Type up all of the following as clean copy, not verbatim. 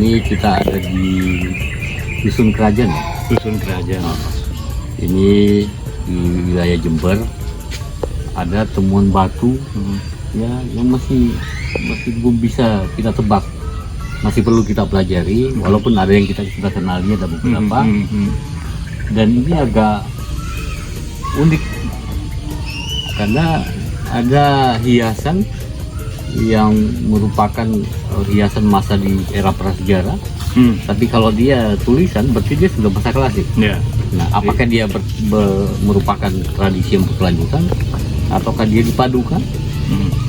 ini kita ada di Dusun Kerajaan. Dusun Kerajaan. Ini di wilayah Jember ada temuan batu ya yang masih belum bisa kita tebak, masih perlu kita pelajari. Walaupun ada yang kita sudah kenali, ada beberapa. Dan ini agak unik karena ada hiasan yang merupakan hiasan masa di era prasejarah. Tapi kalau dia tulisan berarti dia sudah masa klasik. Nah, apakah dia merupakan tradisi yang berkelanjutan ataukah dia dipadukan?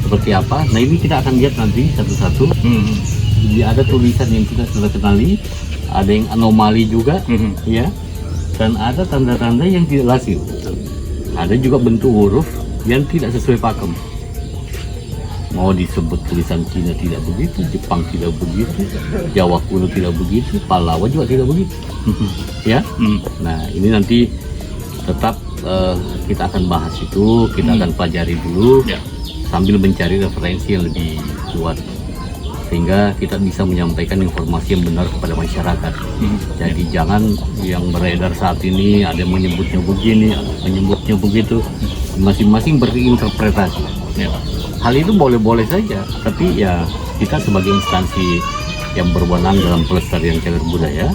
Seperti apa? Nah, ini kita akan lihat nanti satu-satu. Jadi ada tulisan yang kita sudah kenali, ada yang anomali juga, ya, dan ada tanda-tanda yang tidak lazim. Ada juga bentuk huruf yang tidak sesuai pakem. Mau disebut tulisan Cina tidak begitu, Jepang tidak begitu, Jawa kuno tidak begitu, Pallawa juga tidak begitu, ya. Nah, ini nanti tetap kita akan bahas itu, kita akan pelajari dulu, sambil mencari referensi yang lebih kuat, sehingga kita bisa menyampaikan informasi yang benar kepada masyarakat. Jadi jangan yang beredar saat ini ada yang menyebutnya begini, menyebutnya begitu, masing-masing berinterpretasi. Hal itu boleh-boleh saja, tapi ya kita sebagai instansi yang berwenang dalam pelestarian cagar budaya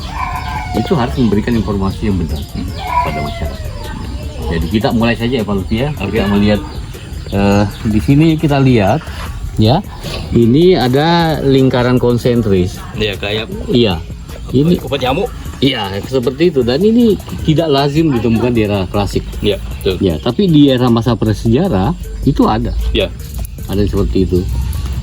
itu harus memberikan informasi yang benar pada masyarakat. Jadi kita mulai saja ya Pak Lutfi ya. Kita melihat di sini kita lihat ya, ini ada lingkaran konsentris. Ya kayak ini obat nyamuk. Iya, seperti itu. Dan ini tidak lazim ditemukan di era klasik. Iya, betul. Ya, tapi di era masa prasejarah itu ada. Ya. Ada seperti itu.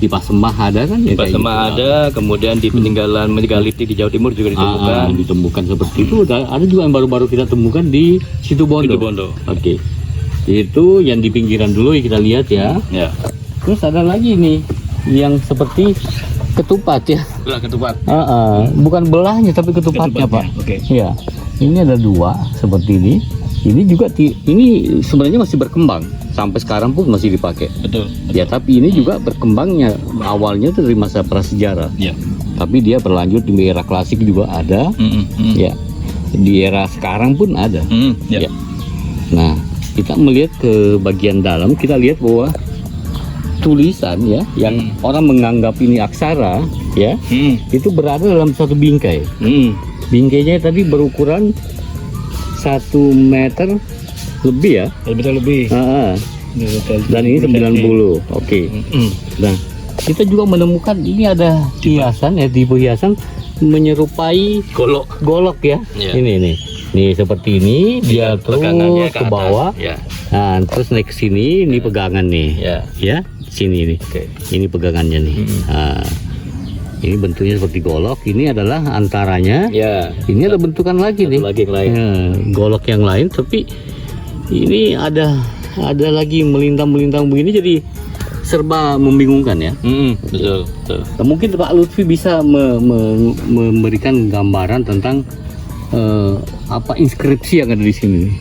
Di Pasemah ada kan ya? Di Pasemah gitu. ada, kemudian di peninggalan megaliti di Jawa Timur juga ditemukan. Ditemukan seperti itu. Ada juga yang baru-baru kita temukan di Situbondo. Oke. Itu yang di pinggiran dulu kita lihat ya. Ya. Terus ada lagi nih yang seperti ketupat ya. Belah ketupat. Bukan belahnya tapi ketupatnya Pak. Oke. Ya. Ini ada dua seperti ini. Ini juga ini sebenarnya masih berkembang sampai sekarang pun masih dipakai. Betul. Ya, tapi ini juga berkembangnya awalnya itu dari masa prasejarah. Ya. Tapi dia berlanjut di era klasik juga ada. Ya. Di era sekarang pun ada. Ya. Nah, kita melihat ke bagian dalam, kita lihat bahwa tulisan ya yang orang menganggap ini aksara ya, itu berada dalam satu bingkai. Bingkainya tadi berukuran 1 meter lebih ya. 1 meter lebih. Dan ini 90. Oke. Nah, kita juga menemukan ini ada hiasan ya, tipe hiasan menyerupai golok ya. Ini seperti ini, dia terus ke bawah. Nah, terus naik ke sini, ini pegangan nih. Ya, sini nih. Ini pegangannya nih. Ini bentuknya seperti golok. Ini adalah antaranya. Ini ada bentukan lagi nih. Lagi yang lain. Golok yang lain, tapi ini ada lagi melintang begini, jadi serba membingungkan ya. Betul. Mungkin Pak Lutfi bisa memberikan gambaran tentang apa inskripsi yang ada di sini.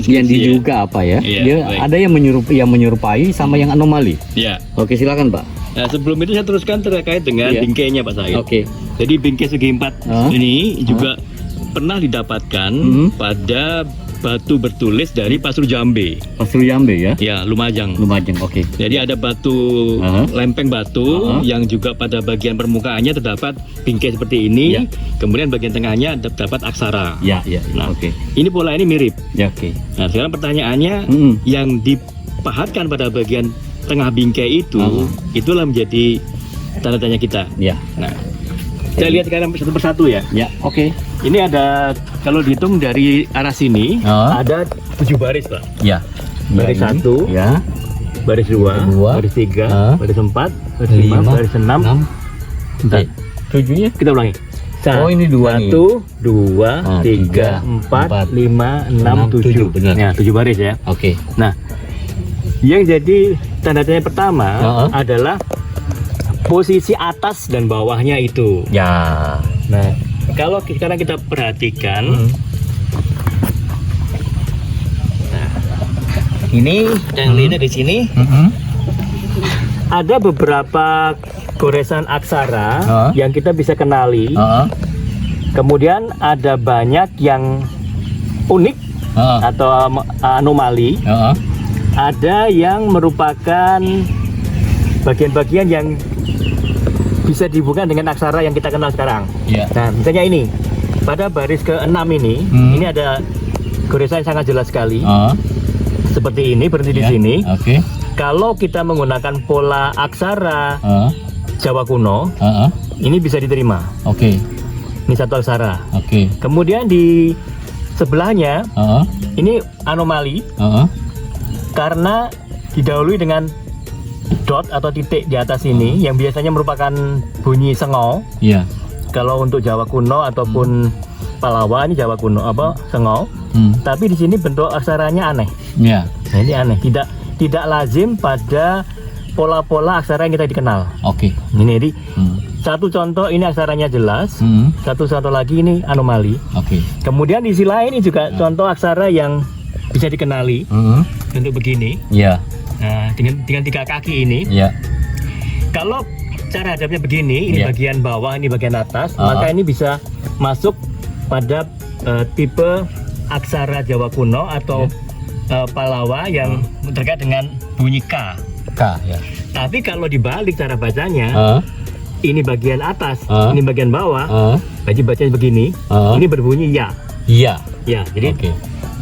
Yang diduga apa ya? Ada yang menyerupai sama yang anomali. Oke, silakan Pak. Nah, sebelum itu saya teruskan terkait dengan bingkainya Pak Said. Jadi bingkai segi 4 ini juga pernah didapatkan pada batu bertulis dari Pasru Jambe. Pasru Jambe ya? Ya, Lumajang. Oke. Jadi ada batu lempeng batu yang juga pada bagian permukaannya terdapat bingkai seperti ini. Kemudian bagian tengahnya terdapat aksara. Nah, ini pola ini mirip. Nah, sekarang pertanyaannya yang dipahatkan pada bagian tengah bingkai itu, itulah menjadi tanda tanya kita. Nah, kita lihat sekarang satu persatu ya. Ini ada, kalau dihitung dari arah sini, ada 7 baris Pak. Baris 1, baris 2, baris 3, baris 4, baris 5, baris 6. 7-nya kita ulangi. Ini 2 nih. 1, 2, 3, 4, 5, 6, 7. Benar. Ya, 7 baris ya. Nah, yang jadi tanda tanya pertama adalah posisi atas dan bawahnya itu. Nah, kalau sekarang kita perhatikan, nah, ini yang lihatnya di sini ada beberapa goresan aksara yang kita bisa kenali. Kemudian ada banyak yang unik atau anomali. Ada yang merupakan bagian-bagian yang bisa dihubungkan dengan aksara yang kita kenal sekarang. Nah, misalnya ini pada baris ke-6 ini ada goresan yang sangat jelas sekali. Seperti ini, berhenti di sini. Kalau kita menggunakan pola aksara Jawa kuno, ini bisa diterima. Ini satu aksara. Kemudian di sebelahnya ini anomali karena didahului dengan dot atau titik di atas ini yang biasanya merupakan bunyi sengau. Kalau untuk Jawa kuno ataupun Palawa, ini Jawa kuno sengau. Tapi di sini bentuk aksaranya aneh. Nah, ini aneh, tidak lazim pada pola-pola aksara yang kita dikenal. Ini jadi satu contoh ini aksaranya jelas, satu lagi ini anomali. Kemudian di sisi lain ini juga contoh aksara yang bisa dikenali bentuk begini. Nah, dengan 3 kaki ini. Kalau cara hadapnya begini, ini bagian bawah, ini bagian atas, maka ini bisa masuk pada tipe aksara Jawa kuno atau Palawa yang terkait dengan bunyi K. Tapi kalau dibalik cara bacanya, ini bagian atas, ini bagian bawah, bacanya begini, ini berbunyi ya. Jadi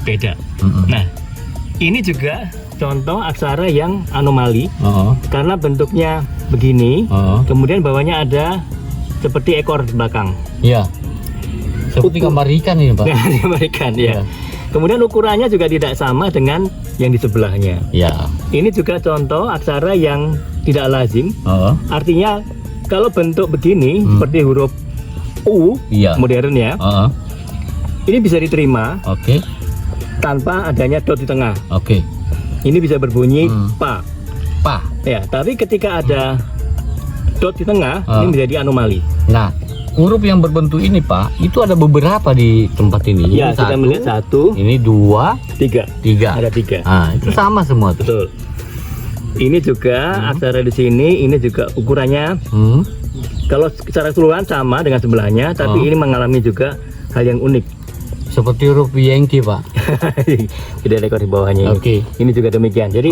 beda. Nah, ini juga contoh aksara yang anomali karena bentuknya begini, kemudian bawahnya ada seperti ekor belakang. Seperti gambar ikan ini, Pak. Gambar ikan, Kemudian ukurannya juga tidak sama dengan yang di sebelahnya. Ini juga contoh aksara yang tidak lazim. Artinya kalau bentuk begini seperti huruf U modern ya, ini bisa diterima tanpa adanya dot di tengah. Ini bisa berbunyi pa. Tapi ketika ada dot di tengah, ini menjadi anomali. Nah, huruf yang berbentuk ini, Pak, itu ada beberapa di tempat ini. Ini kita melihat 1, ini 2, 3. Ada 3. Itu sama semua tuh. Betul. Ini juga aksara di sini, ini juga ukurannya. Kalau secara keseluruhan sama dengan sebelahnya, tapi ini mengalami juga hal yang unik. Seperti huruf Yankee, Pak. Tidak ada ekor di bawahnya. Ini juga demikian. Jadi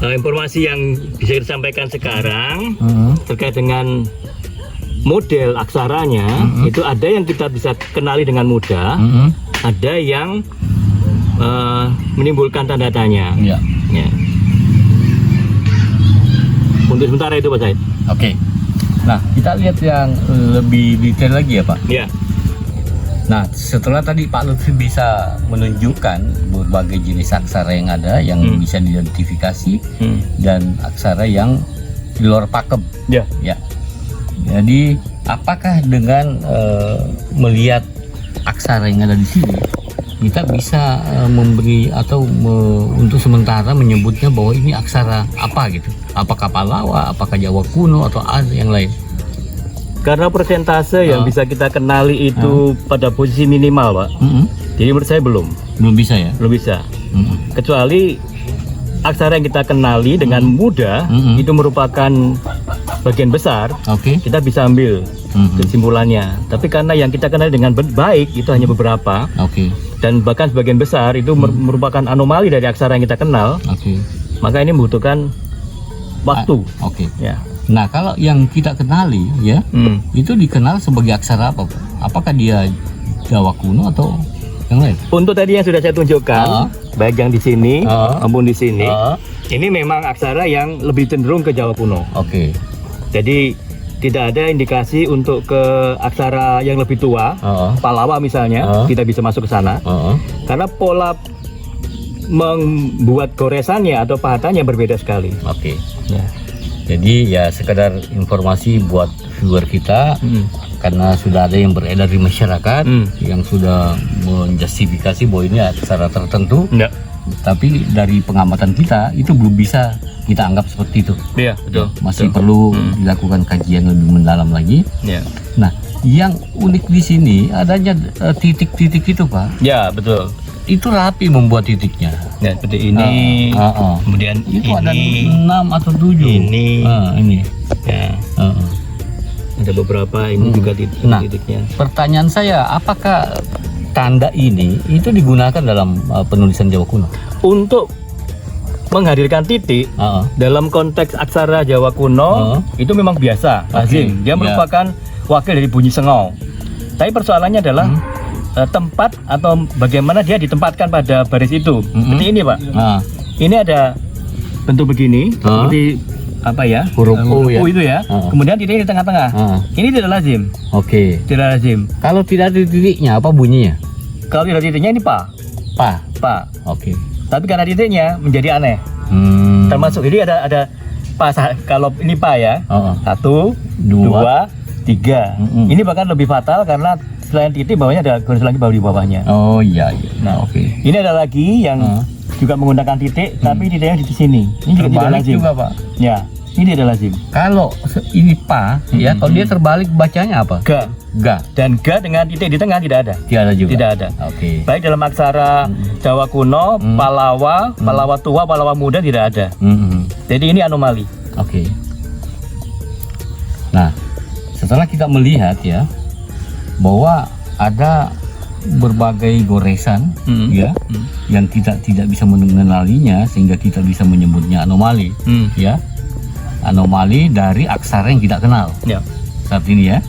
informasi yang bisa disampaikan sekarang terkait dengan model aksaranya, itu ada yang kita bisa kenali dengan mudah, ada yang menimbulkan tanda tanya. Untuk sementara itu, Pak Said. Nah, kita lihat yang lebih detail lagi ya, Pak. Nah, setelah tadi Pak Lutfi bisa menunjukkan berbagai jenis aksara yang ada yang bisa diidentifikasi dan aksara yang di luar pakem. Jadi, apakah dengan melihat aksara yang ada di sini, kita bisa memberi atau untuk sementara menyebutnya bahwa ini aksara apa gitu? Apakah Palawa, apakah Jawa kuno atau ada yang lain? Karena persentase yang bisa kita kenali itu pada posisi minimal, Pak. Jadi menurut saya belum bisa ya? Belum bisa. Kecuali aksara yang kita kenali dengan mudah itu merupakan bagian besar, kita bisa ambil kesimpulannya. Tapi karena yang kita kenali dengan baik itu hanya beberapa, dan bahkan sebagian besar itu merupakan anomali dari aksara yang kita kenal, maka ini membutuhkan waktu. Nah, kalau yang kita kenali ya, itu dikenal sebagai aksara apa, Pak? Apakah dia Jawa kuno atau yang lain? Untuk tadi yang sudah saya tunjukkan, baik yang di sini maupun di sini, ini memang aksara yang lebih cenderung ke Jawa kuno. Jadi tidak ada indikasi untuk ke aksara yang lebih tua, Palawa misalnya, tidak bisa masuk ke sana, karena pola membuat goresannya atau pahatannya berbeda sekali. Jadi ya sekedar informasi buat viewer kita, karena sudah ada yang beredar di masyarakat yang sudah menjustifikasi bahwa ini aksara tertentu, tapi dari pengamatan kita itu belum bisa kita anggap seperti itu. Betul. Masih perlu dilakukan kajian lebih mendalam lagi. Nah, yang unik di sini adanya titik-titik itu, Pak. Betul. itu rapi membuat titiknya. Ya, seperti ini. Kemudian itu ini, ada 6 atau 7. Ini. Ya. Ada beberapa ini juga titiknya. Pertanyaan saya, apakah tanda ini itu digunakan dalam penulisan Jawa kuno? Untuk menghadirkan titik dalam konteks aksara Jawa kuno itu memang biasa, lazim. Dia merupakan wakil dari bunyi sengau. Tapi persoalannya adalah tempat atau bagaimana dia ditempatkan pada baris itu. Seperti ini, Pak. Ini ada bentuk begini, seperti apa ya? Huruf U ya. Itu ya. Kemudian titiknya di tengah-tengah. Ini tidak lazim. Tidak lazim. Kalau tidak ada titiknya, apa bunyinya? Kalau tidak ada titiknya ini pa. Pa. Tapi karena titiknya menjadi aneh. Termasuk ini ada pa. Kalau ini pa ya. 1, 2, 3. Ini bahkan lebih fatal karena selain titik bawahnya ada garis lagi di bawahnya. Nah, ini ada lagi yang juga menggunakan titik, tapi titiknya di sini. Ini juga tidak lazim. Juga, Pak. Ya, ini tidak lazim. Kalau ini pa, ya, kalau dia terbalik bacanya apa? Ga. Dan ga dengan titik di tengah tidak ada. Tidak ada juga. Tidak ada. Baik dalam aksara Jawa kuno, Palawa, Palawa tua, Palawa muda tidak ada. Jadi ini anomali. Nah, setelah kita melihat ya bahwa ada berbagai goresan yang kita tidak bisa mengenalinya sehingga kita bisa menyebutnya anomali ya, anomali dari aksara yang kita kenal saat ini ya.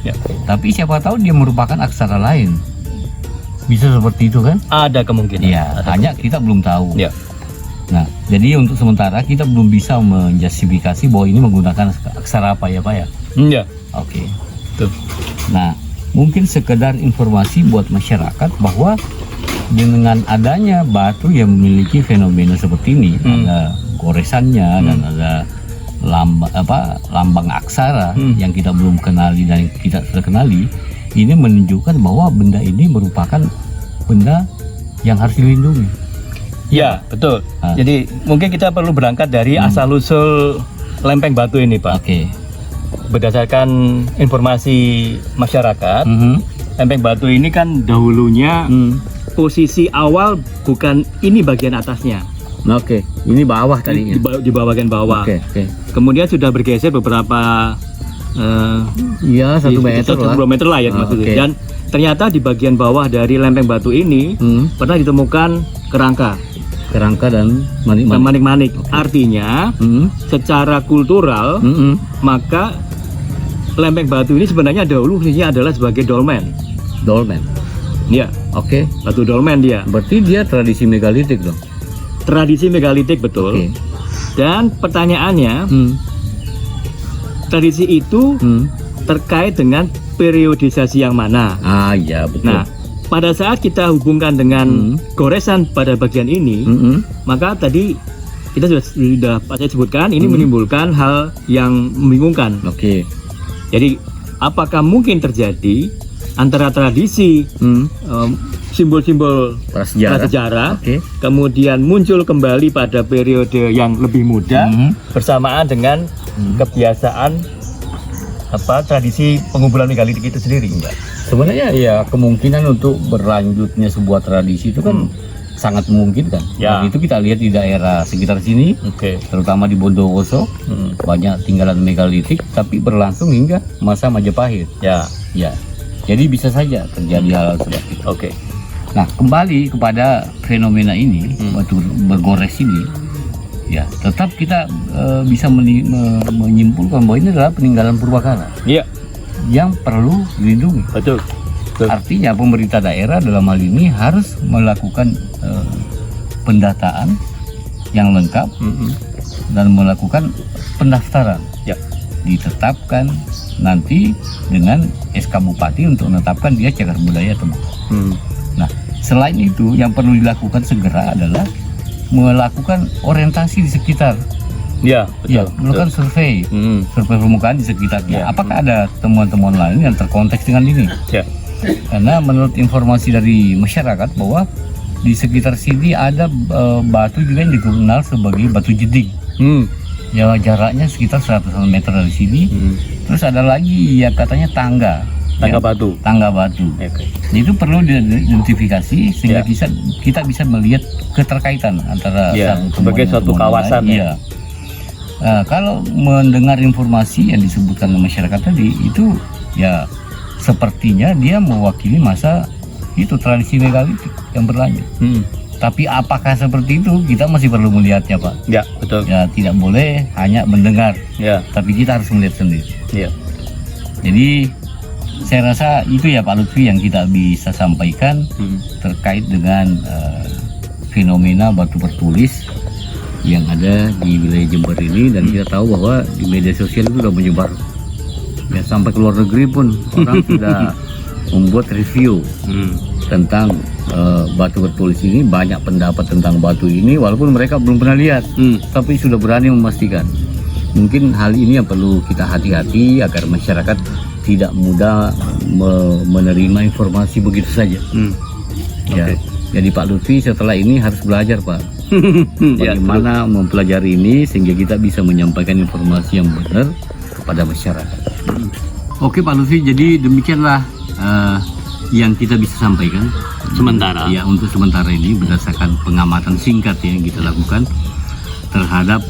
Tapi siapa tahu dia merupakan aksara lain, bisa seperti itu kan? Ada kemungkinan ya, hanya kita belum tahu. Nah, jadi untuk sementara kita belum bisa menjustifikasi bahwa ini menggunakan aksara apa ya, Pak ya? Nah, mungkin sekedar informasi buat masyarakat bahwa dengan adanya batu yang memiliki fenomena seperti ini, ada goresannya dan ada lambang aksara yang kita belum kenali dan kita sudah kenali, ini menunjukkan bahwa benda ini merupakan benda yang harus dilindungi. Ya, betul. Jadi mungkin kita perlu berangkat dari asal-usul lempeng batu ini, Pak. Berdasarkan informasi masyarakat, lempeng batu ini kan dahulunya posisi awal bukan ini bagian atasnya. Ini bawah tadinya. Di bagian bawah. Kemudian sudah bergeser beberapa 1 meter lah. 2 meter lah ya maksudnya. Dan ternyata di bagian bawah dari lempeng batu ini pernah ditemukan kerangka dan manik-manik. Artinya secara kultural maka lempeng batu ini sebenarnya dahulu fungsinya adalah sebagai dolmen. Ya, batu dolmen dia. Berarti dia tradisi megalitik dong. Tradisi megalitik, betul. Dan pertanyaannya, tradisi itu terkait dengan periodisasi yang mana? Iya, betul. Nah, pada saat kita hubungkan dengan goresan pada bagian ini, maka tadi kita sudah saya sebutkan ini menimbulkan hal yang membingungkan. Jadi apakah mungkin terjadi antara tradisi simbol-simbol prasejarah kemudian muncul kembali pada periode yang lebih muda bersamaan dengan kebiasaan tradisi penguburan megalitik itu sendiri? Sebenarnya ya kemungkinan untuk berlanjutnya sebuah tradisi itu kan sangat memungkinkan. Itu kita lihat di daerah sekitar sini, terutama di Bondowoso, banyak tinggalan megalitik tapi berlangsung hingga masa Majapahit. Jadi bisa saja terjadi hal seperti itu. Nah, kembali kepada fenomena ini, batu bergores ini, ya tetap kita bisa menyimpulkan bahwa ini adalah peninggalan purbakala yang perlu dilindungi. Artinya pemerintah daerah dalam hal ini harus melakukan pendataan yang lengkap dan melakukan pendaftaran. Ditetapkan nanti dengan SK Bupati untuk menetapkan dia cagar budaya atau bukan. Nah, selain itu yang perlu dilakukan segera adalah melakukan orientasi di sekitar. Melakukan survei permukaan di sekitarnya. Apakah ada temuan-temuan lain yang terkonteks dengan ini? Karena menurut informasi dari masyarakat bahwa di sekitar sini ada batu juga yang dikenal sebagai batu jeding. Jaraknya sekitar 100 meter dari sini. Terus ada lagi ya katanya tangga Tangga batu. Tangga batu. Oke. Itu perlu diidentifikasi sehingga kita bisa melihat keterkaitan antara sebagai suatu kawasan. Iya. Nah, kalau mendengar informasi yang disebutkan oleh masyarakat tadi itu ya sepertinya dia mewakili masa itu tradisi megalitik yang berlanjut. Tapi apakah seperti itu kita masih perlu melihatnya, Pak. Ya, betul. Ya tidak boleh hanya mendengar. Ya. Tapi kita harus melihat sendiri. Ya. Jadi saya rasa itu ya Pak Lutfi yang kita bisa sampaikan terkait dengan fenomena batu bertulis yang ada di wilayah Jember ini, dan kita tahu bahwa di media sosial itu sudah menyebar ya sampai ke luar negeri pun orang sudah membuat review tentang batu bertulis ini. Banyak pendapat tentang batu ini walaupun mereka belum pernah lihat, tapi sudah berani memastikan. Mungkin hal ini yang perlu kita hati-hati agar masyarakat tidak mudah menerima informasi begitu saja. Ya. Jadi Pak Lutfi setelah ini harus belajar, Pak. Bagaimana mempelajari ini sehingga kita bisa menyampaikan informasi yang benar kepada masyarakat. Oke Pak Lutfi, jadi demikianlah yang kita bisa sampaikan Sementara. Ya, untuk sementara ini berdasarkan pengamatan singkat yang kita lakukan terhadap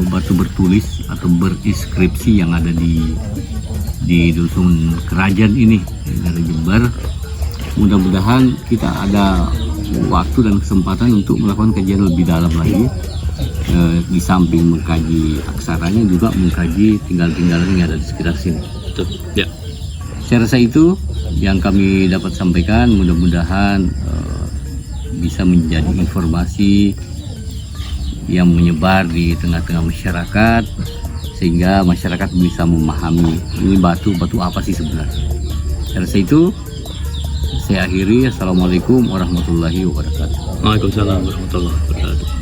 batu bertulis atau berinskripsi yang ada di dusun kerajaan ini dari Jember. Mudah-mudahan kita ada waktu dan kesempatan untuk melakukan kajian lebih dalam lagi, di samping mengkaji aksaranya juga mengkaji tinggal-tinggalan yang ada di sekitar sini. Betul. Ya. Saya rasa itu yang kami dapat sampaikan. Mudah-mudahan bisa menjadi informasi yang menyebar di tengah-tengah masyarakat sehingga masyarakat bisa memahami ini batu apa sih sebenarnya. Saya rasa itu. Saya akhiri. Assalamualaikum warahmatullahi wabarakatuh. Waalaikumsalam warahmatullahi wabarakatuh.